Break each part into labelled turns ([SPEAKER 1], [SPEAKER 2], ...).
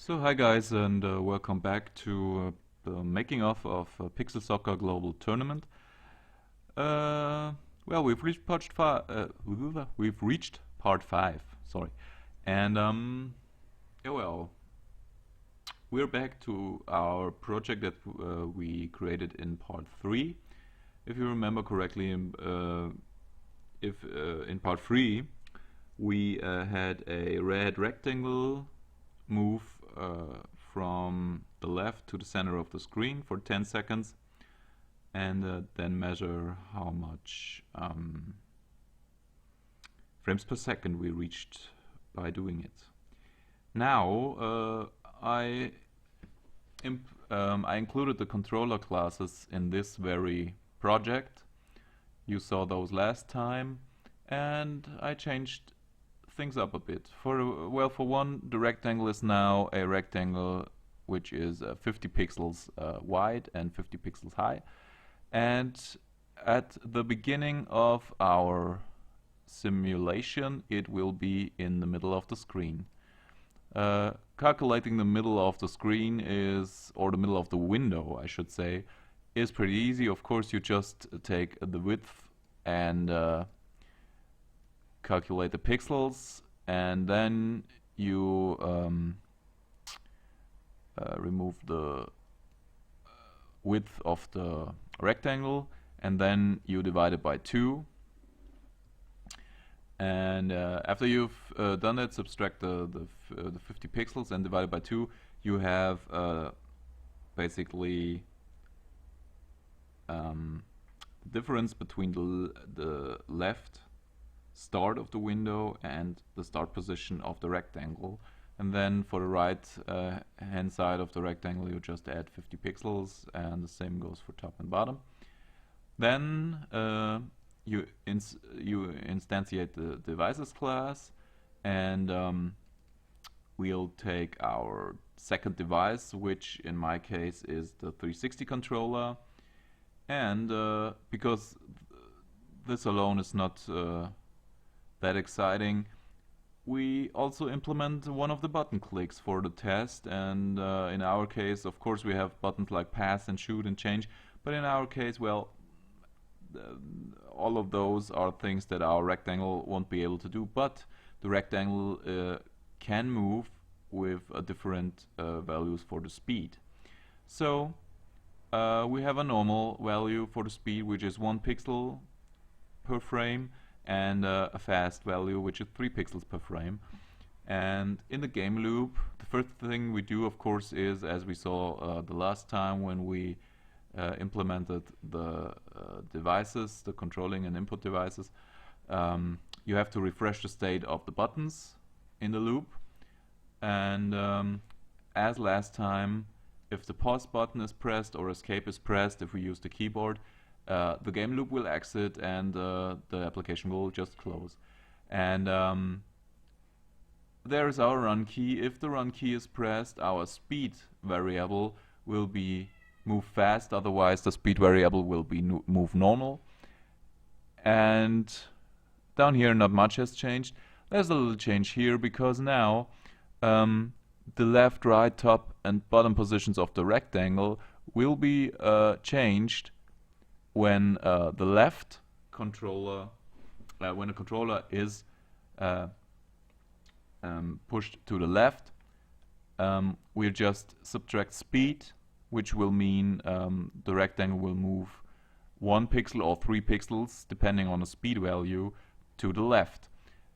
[SPEAKER 1] So hi guys, and welcome back to the making of Pixel Soccer Global Tournament. Uh, well, we've reached part 5. Sorry, and yeah, well, we're back to our project that we created in part 3. If you remember correctly, if in part 3 we had a red rectangle move from the left to the center of the screen for 10 seconds and then measure how much frames per second we reached by doing it. Now I included the controller classes in this very project. You saw those last time, and I changed things up a bit. For one, the rectangle is now a rectangle which is 50 pixels wide and 50 pixels high, and at the beginning of our simulation it will be in the middle of the screen. Calculating the middle of the screen or the middle of the window I should say, is pretty easy. Of course, you just take the width and calculate the pixels, and then you remove the width of the rectangle, and then you divide it by 2. And after you've done it, subtract the 50 pixels and divide it by 2. You have basically the difference between the left start of the window and the start position of the rectangle. And then for the right hand side of the rectangle you just add 50 pixels, and the same goes for top and bottom. Then you instantiate the devices class, and we'll take our second device, which in my case is the 360 controller. And because this alone is not that exciting, we also implement one of the button clicks for the test. And in our case, of course, we have buttons like pass and shoot and change, but in our case, well, all of those are things that our rectangle won't be able to do, but the rectangle can move with different values for the speed. So we have a normal value for the speed, which is 1 pixel per frame, and a fast value, which is 3 pixels per frame. And in the game loop, the first thing we do, of course, is, as we saw the last time when we implemented the devices, the controlling and input devices, you have to refresh the state of the buttons in the loop. And as last time, if the pause button is pressed or escape is pressed, if we use the keyboard, the game loop will exit and the application will just close. And there is our run key. If the run key is pressed, our speed variable will be move fast, otherwise the speed variable will be move normal. And down here not much has changed. There's a little change here because now the left, right, top and bottom positions of the rectangle will be changed when the left controller, when the controller is pushed to the left, we'll just subtract speed, which will mean the rectangle will move 1 pixel or 3 pixels depending on the speed value to the left.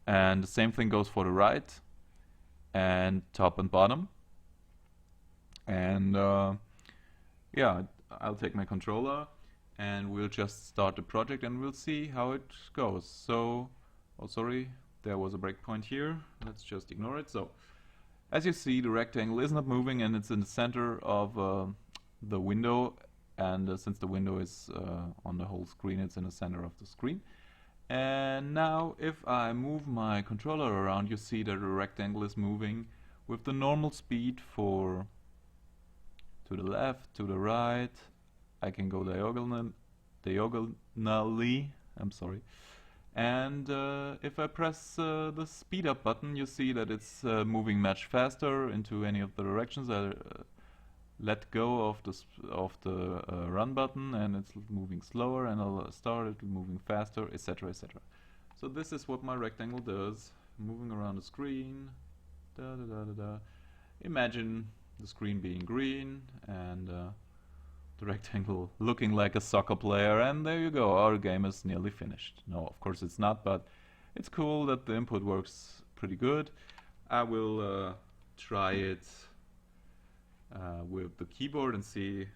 [SPEAKER 1] And the same thing goes for the right and top and bottom. And yeah, I'll take my controller and we'll just start the project and we'll see how it goes. So, oh sorry, there was a breakpoint here. Let's just ignore it. So, as you see, the rectangle is not moving and it's in the center of the window. And since the window is on the whole screen, it's in the center of the screen. And now if I move my controller around, you see that the rectangle is moving with the normal speed for to the left, to the right. I can go diagonally, I'm sorry. And if I press the speed up button, you see that it's moving much faster into any of the directions. I let go of the run button, and it's moving slower, and I'll start it moving faster, etc., etc. So this is what my rectangle does, moving around the screen. Da, da, da, da, da. Imagine the screen being green and the rectangle looking like a soccer player, and there you go, our game is nearly finished. No, of course it's not, but it's cool that the input works pretty good. I will try it with the keyboard and see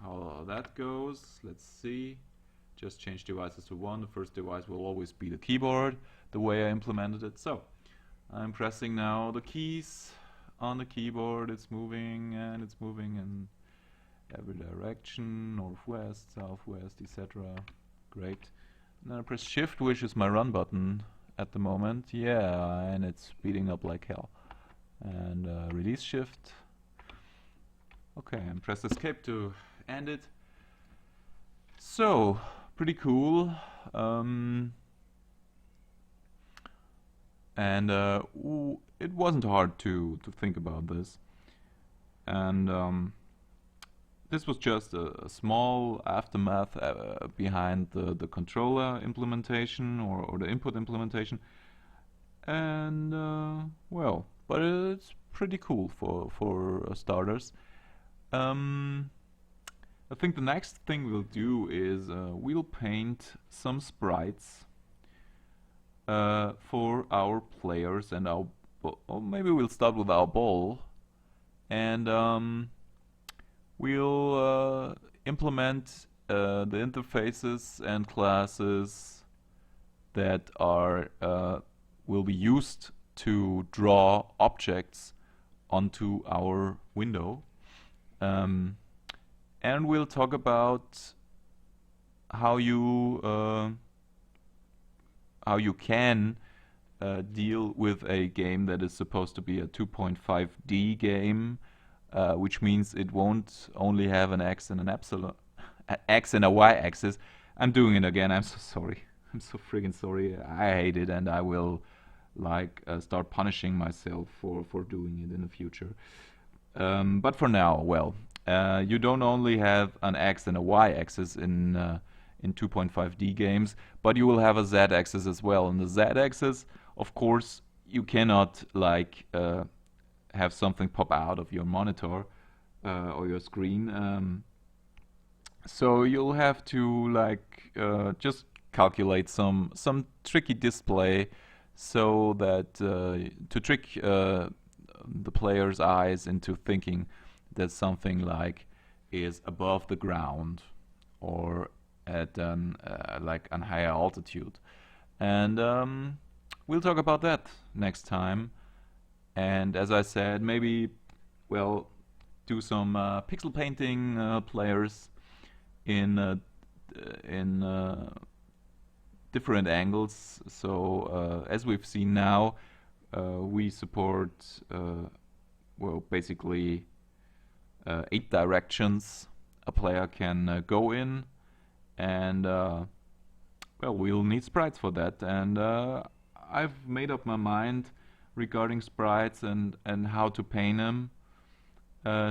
[SPEAKER 1] how that goes. Let's see. Just change devices to one. The first device will always be the keyboard, the way I implemented it. So I'm pressing now the keys on the keyboard. It's moving, and it's moving in every direction, northwest, southwest, etc. Great. And then I press shift, which is my run button at the moment. Yeah, and it's speeding up like hell. And release shift. Okay, and press escape to end it. So, pretty cool. It wasn't hard to think about this. And this was just a small aftermath behind the controller implementation or the input implementation. And well, but it's pretty cool for starters. I think the next thing we'll do is we'll paint some sprites for our players and our or maybe we'll start with our ball, and we'll implement the interfaces and classes that are will be used to draw objects onto our window. And we'll talk about how you can deal with a game that is supposed to be a 2.5D game, which means it won't only have an x and an epsilon, x and a y-axis. I'm doing it again. I'm so sorry. I'm so friggin' sorry. I hate it, and I will like start punishing myself for doing it in the future. But for now, well, you don't only have an x and a y-axis in 2.5D games, but you will have a z-axis as well. And the z-axis, of course, you cannot like have something pop out of your monitor or your screen. So you'll have to like just calculate some tricky display so that to trick the player's eyes into thinking that something like is above the ground or at an like an higher altitude. And we'll talk about that next time. And as I said, maybe we'll do some pixel painting players in different angles. So as we've seen now, we support well, basically 8 directions a player can go in, and well, we'll need sprites for that. And I've made up my mind regarding sprites and how to paint them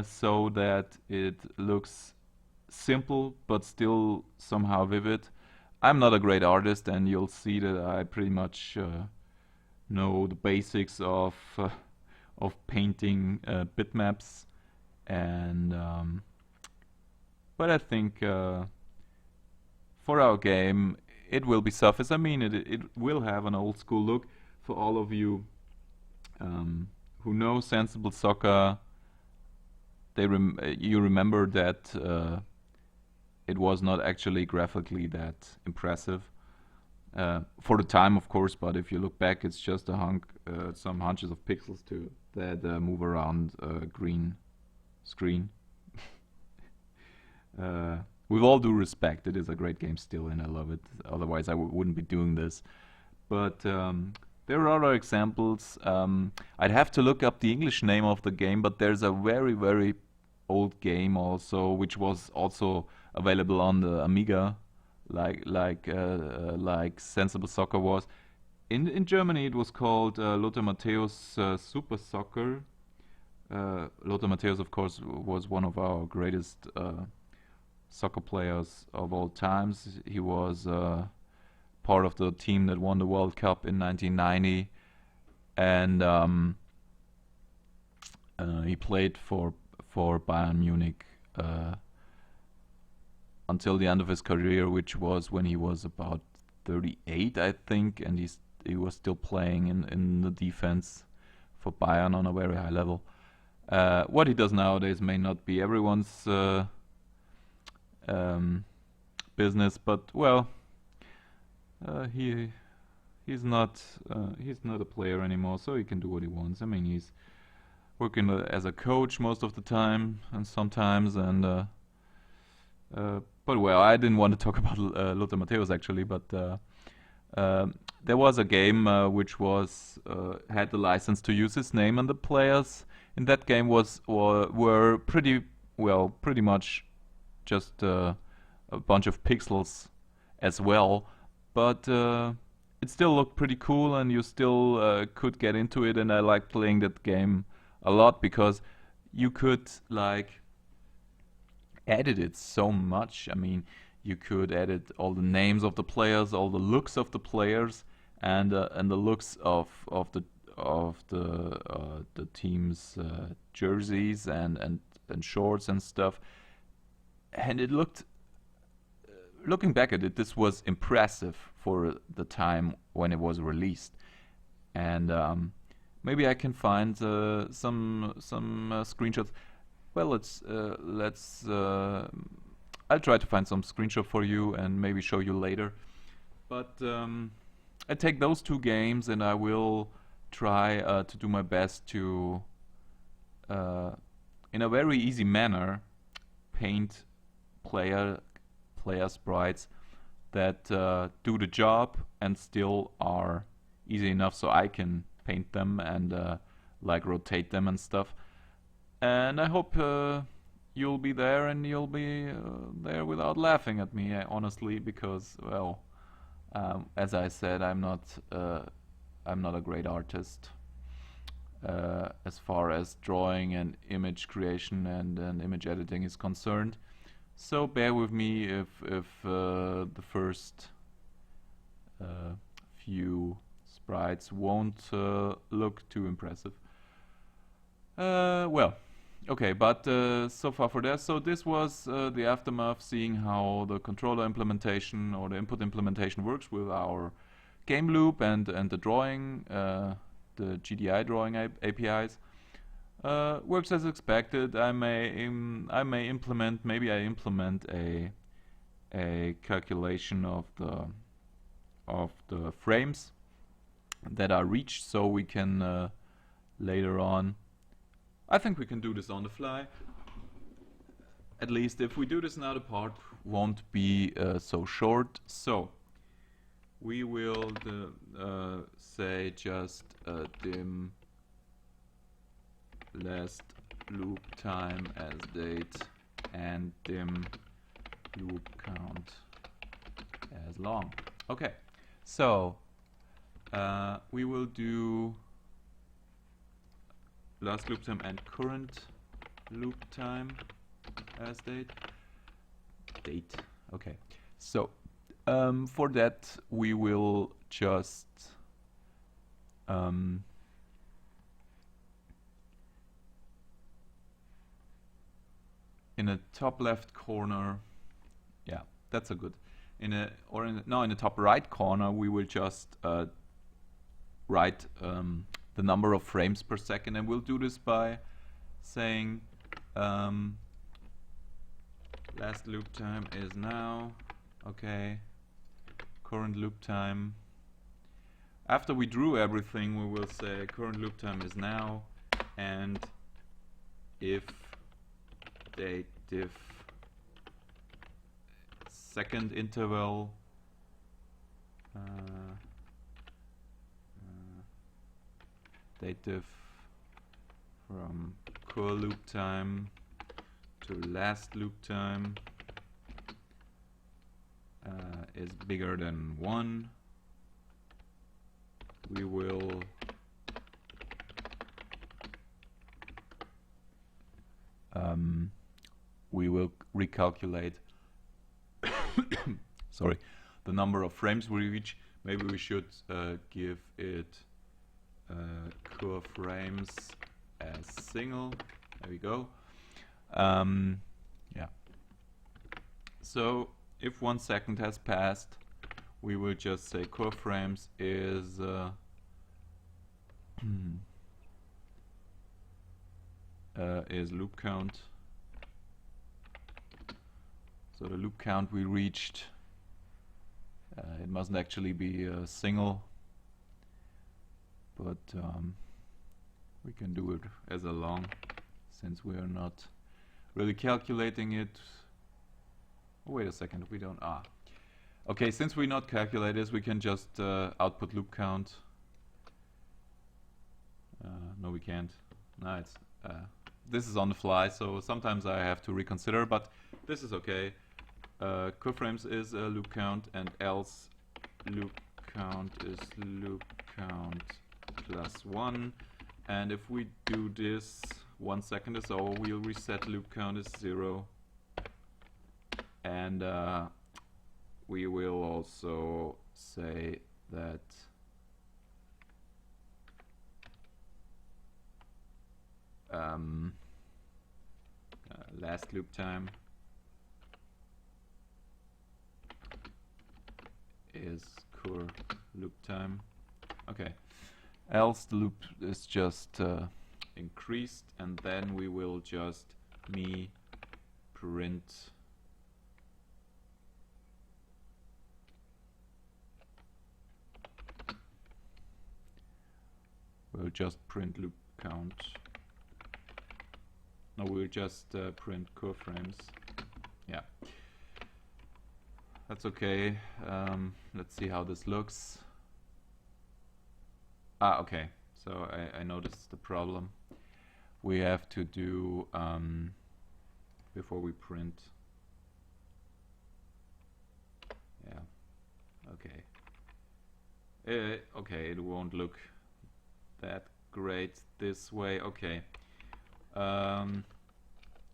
[SPEAKER 1] so that it looks simple but still somehow vivid. I'm not a great artist, and you'll see that I pretty much know the basics of painting bitmaps, and but I think for our game it will be suffice. I mean, it will have an old school look. For all of you who know Sensible Soccer, you remember that it was not actually graphically that impressive for the time, of course. But if you look back, it's just a some hunches of pixels that move around a green screen. With all due respect, it is a great game still, and I love it. Otherwise, I wouldn't be doing this. But there are other examples. I'd have to look up the English name of the game, but there's a very, very old game also, which was also available on the Amiga like Sensible Soccer was. In Germany, it was called Lothar Matthäus Super Soccer. Lothar Matthäus, of course, was one of our greatest soccer players of all times. He was part of the team that won the World Cup in 1990, and he played for Bayern Munich until the end of his career, which was when he was about 38, I think, and he was still playing in the defense for Bayern on a very high level. What he does nowadays may not be everyone's business, but well, he's not a player anymore, so he can do what he wants. I mean, he's working as a coach most of the time, and sometimes, and but well, I didn't want to talk about Lothar Matthäus actually, but there was a game which was had the license to use his name, and the players in that game were pretty much just a bunch of pixels as well, but it still looked pretty cool, and you still could get into it, and I liked playing that game a lot because you could like edit it so much. I mean, you could edit all the names of the players, all the looks of the players, and the looks of the team's jerseys and shorts and stuff. And it looked, looking back at it, this was impressive for the time when it was released. And maybe I can find some screenshots. Well, I'll try to find some screenshot for you and maybe show you later. But I take those two games and I will try to do my best to, in a very easy manner, paint player sprites that do the job and still are easy enough so I can paint them and like rotate them and stuff. And I hope you'll be there, and you'll be there without laughing at me, honestly, because, well, as I said, I'm not a great artist as far as drawing and image creation and image editing is concerned. So bear with me if the first few sprites won't look too impressive. Well, okay, but so far for that. So this was the aftermath, seeing how the controller implementation or the input implementation works with our game loop and the drawing, the GDI drawing APIs. Works as expected. Maybe I implement a calculation of the frames that are reached, so we can later on. I think we can do this on the fly. At least if we do this now, the part won't be so short. So we will say just dim last loop time as date and dim loop count as long. Okay, so we will do last loop time and current loop time as date. Okay, so for that we will just in the top left corner, yeah, that's a good. In the top right corner, we will just write the number of frames per second, and we'll do this by saying last loop time is now. Okay, current loop time. After we drew everything, we will say current loop time is now, and if date diff second interval date diff from core loop time to last loop time is bigger than 1, we will recalculate sorry, the number of frames we reach. Maybe we should give it core frames as single. There we go. Yeah. So if 1 second has passed, we will just say core frames is is loop count. So the loop count we reached, it mustn't actually be a single, but we can do it as a long, since we are not really calculating it. Oh, wait a second, we don't. Okay, since we not calculate this, we can just output loop count. No, we can't. No, it's this is on the fly, so sometimes I have to reconsider, but this is okay. Core frames is a loop count, and else loop count is loop count plus 1. And if we do this, 1 second is over, we'll reset loop count is 0. And we will also say that last loop time is core loop time. Okay. Else the loop is just increased, and then we will just print we'll just print loop count. No, we'll just print core frames. Yeah, that's okay. Let's see how this looks. Okay, so I noticed the problem. We have to do before we print. Yeah, okay. Okay, it won't look that great this way. Okay.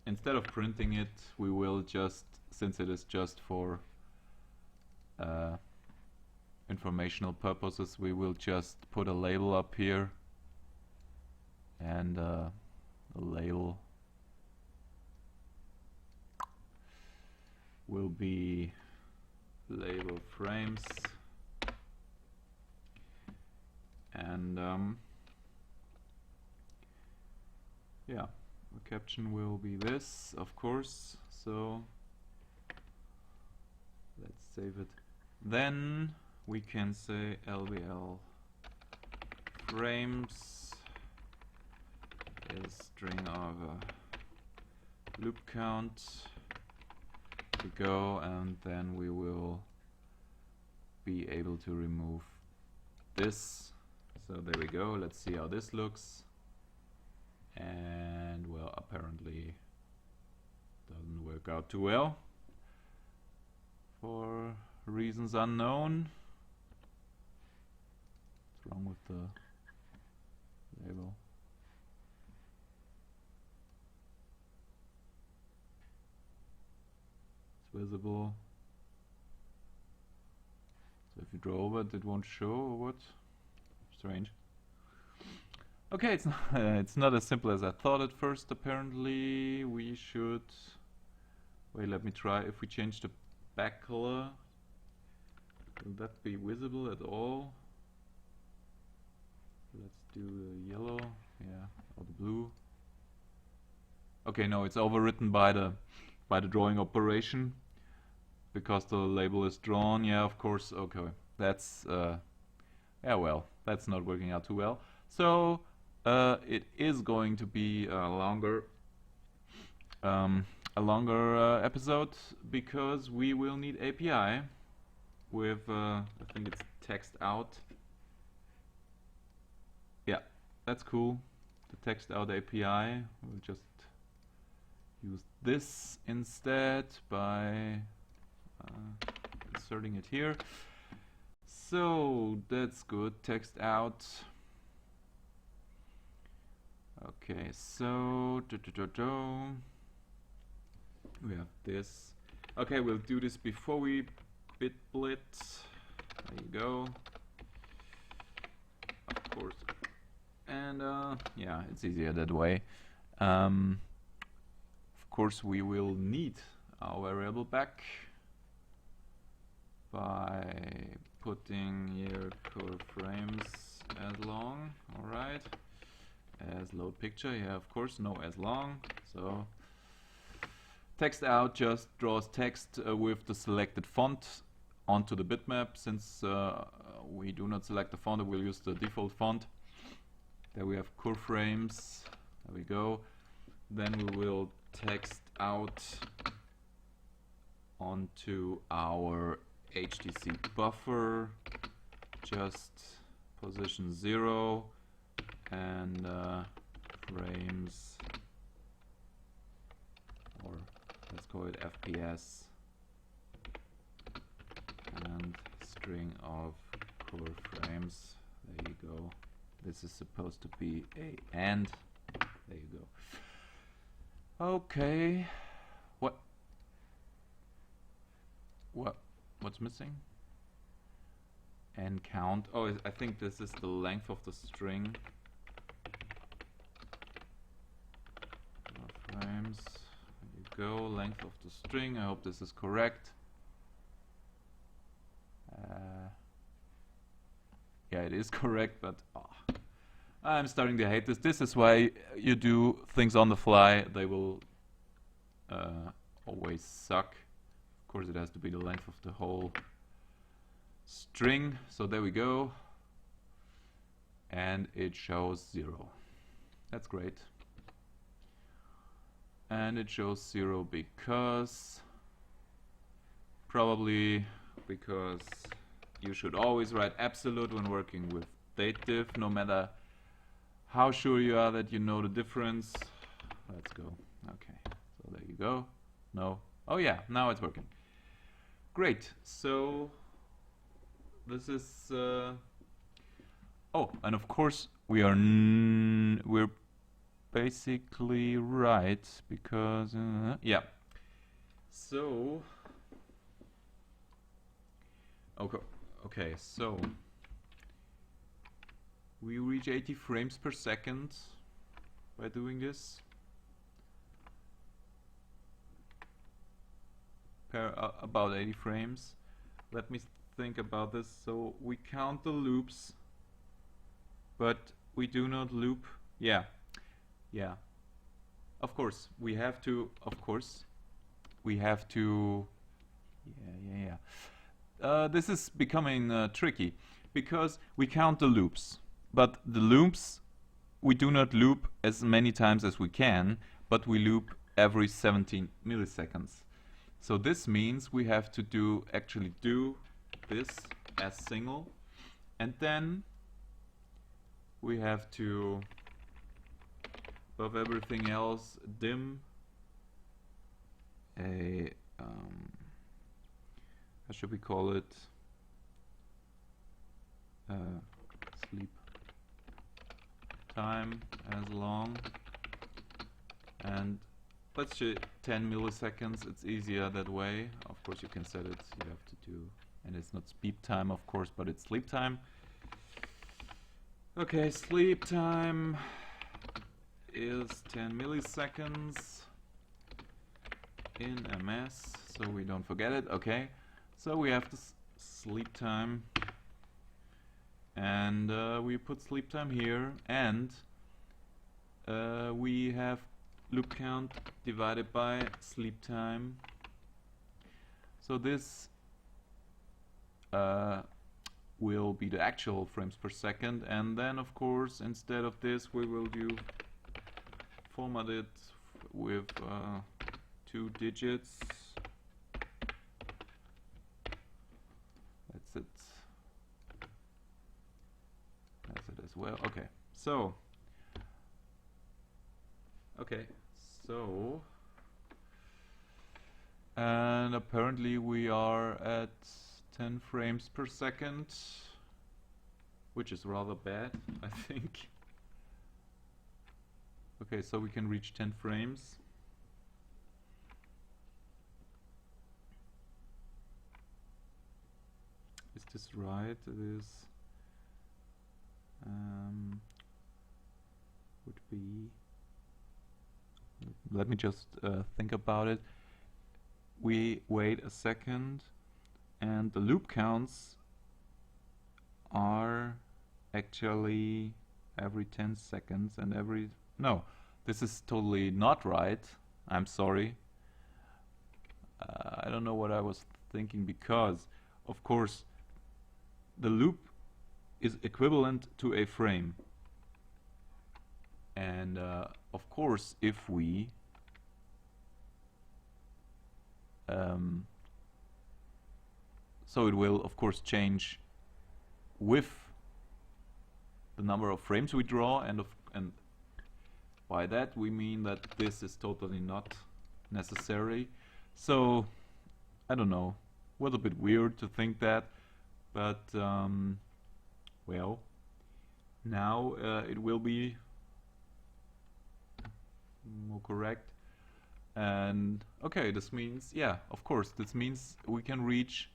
[SPEAKER 1] Instead of printing it, we will just, since it is just for informational purposes, we will just put a label up here, and the label will be label frames, and yeah, the caption will be this, of course. So let's save it. Then we can say LBL frames is string of loop count to go, and then we will be able to remove this. So there we go. Let's see how this looks. And well, apparently doesn't work out too well for reasons unknown. What's wrong with the label? It's visible. So if you draw over it, it won't show, or what? Strange. Okay, it's not as simple as I thought at first. Apparently we should wait, let me try. If we change the back color, will that be visible at all? Let's do the yellow, yeah, or the blue. Okay, no, it's overwritten by the drawing operation because the label is drawn. Yeah, of course. Okay, that's yeah, well, that's not working out too well. So it is going to be a longer episode, because we will need API with I think it's text out. Yeah, that's cool. The text out API. We'll just use this instead by inserting it here. So that's good. Text out. Okay, so we have this. Okay, we'll do this before we bitblit. There you go. Of course. And yeah, it's easier that way. Of course, we will need our variable back by putting here curve frames as long. All right. As load picture, yeah, of course, no as long. So text out just draws text with the selected font onto the bitmap. Since we do not select the font, we'll use the default font. There we have curve frames. There we go. Then we will text out onto our HTC buffer, just position 0 and frames, or let's call it FPS, and string of curve frames. There you go. This is supposed to be a and. There you go. Okay. What's missing? And count. Oh, I think this is the length of the string. Frames. There you go. Length of the string. I hope this is correct. Yeah, it is correct, but I'm starting to hate this. This is why you do things on the fly. They will always suck. Of course, it has to be the length of the whole string. So there we go. And it shows 0. That's great. And it shows 0 because probably because you should always write absolute when working with dative, no matter how sure you are that you know the difference. Let's go. Okay, so there you go. No. Oh yeah, now it's working. Great. So this is oh, and of course we're basically right because yeah. So okay, so we reach 80 frames per second by doing this. About 80 frames. Let me think about this. So we count the loops, but we do not loop. Yeah. Of course, we have to. Yeah. This is becoming tricky because we count the loops, but the loops we do not loop as many times as we can, but we loop every 17 milliseconds. So this means we have to actually do this as single, and then we have to, above everything else, dim a how should we call it? Sleep time as long, and let's say 10 milliseconds. It's easier that way. Of course, you can set it. You have to do, and it's not sleep time, of course, but it's sleep time. Okay, sleep time is 10 milliseconds in MS, so we don't forget it. Okay, so we have the sleep time, and we put sleep time here, and we have loop count divided by sleep time. So this will be the actual frames per second, and then of course instead of this we will format it with 2 digits. That's it as well. Okay, so and apparently we are at 10 frames per second, which is rather bad, I think. Okay, so we can reach 10 frames. Is this right? It is. Would be. Let me just think about it. We wait a second, and the loop counts are actually every 10 seconds and every. No, this is totally not right. I'm sorry. I don't know what I was thinking, because, of course, the loop is equivalent to a frame. And of course, if we so it will of course change with the number of frames we draw, and by that we mean that this is totally not necessary. So I don't know, was a bit weird to think that, but well, now it will be more correct. And okay, this means, yeah, of course, this means we can reach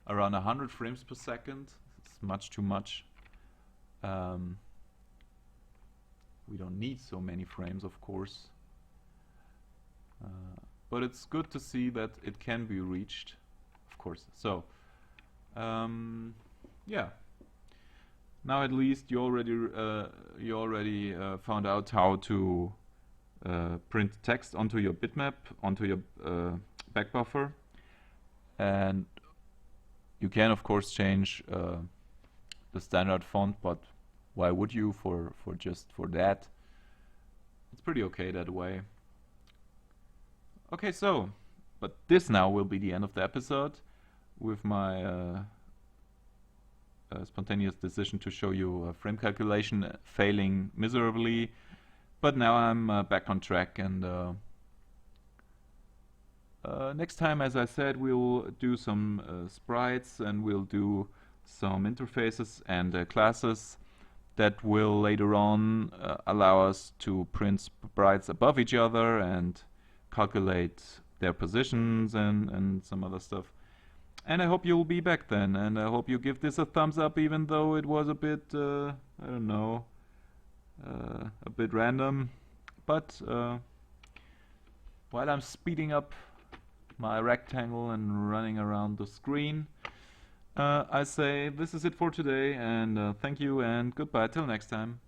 [SPEAKER 1] around 100 frames per second. It's much too much. We don't need so many frames, of course, but it's good to see that it can be reached, of course. So yeah, now at least you already found out how to print text onto your bitmap, onto your back buffer, and you can of course change the standard font, but why would you for that? It's pretty okay that way. Okay, so, but this now will be the end of the episode with my spontaneous decision to show you frame calculation failing miserably. But now I'm back on track, and next time, as I said, we'll do some sprites, and we'll do some interfaces and classes that will later on allow us to print sprites above each other and calculate their positions and some other stuff. And I hope you'll be back then, and I hope you give this a thumbs up, even though it was a bit, I don't know, a bit random. But while I'm speeding up my rectangle and running around the screen, I say this is it for today, and thank you and goodbye till next time.